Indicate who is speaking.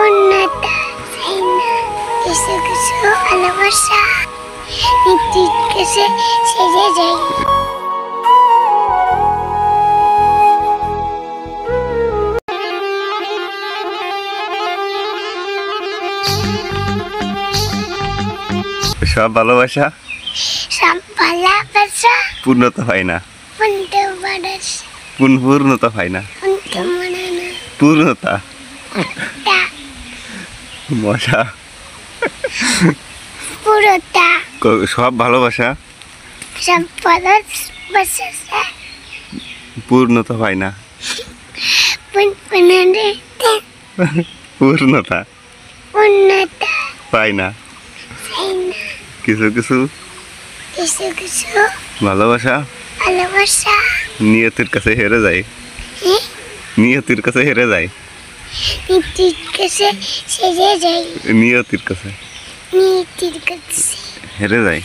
Speaker 1: পূর্ণতা চাই না, কিছু কিছু ভালোবাসা নীতির কাছে সেরে যায়।
Speaker 2: সব ভালোবাসা পূর্ণতা হয় না, পূর্ণতা হয় না, পূর্ণতা মশা সব ভালোবাসা পূর্ণতা হয় না, পূর্ণতা পায় না, কিছু কিছু ভালোবাসা নিয়তির কাছে হেরে যায়, নিয়তির কাছে হেরে যায়,
Speaker 1: নিয়তির কাছে
Speaker 2: নিয়তির কাছে হেরে যায়।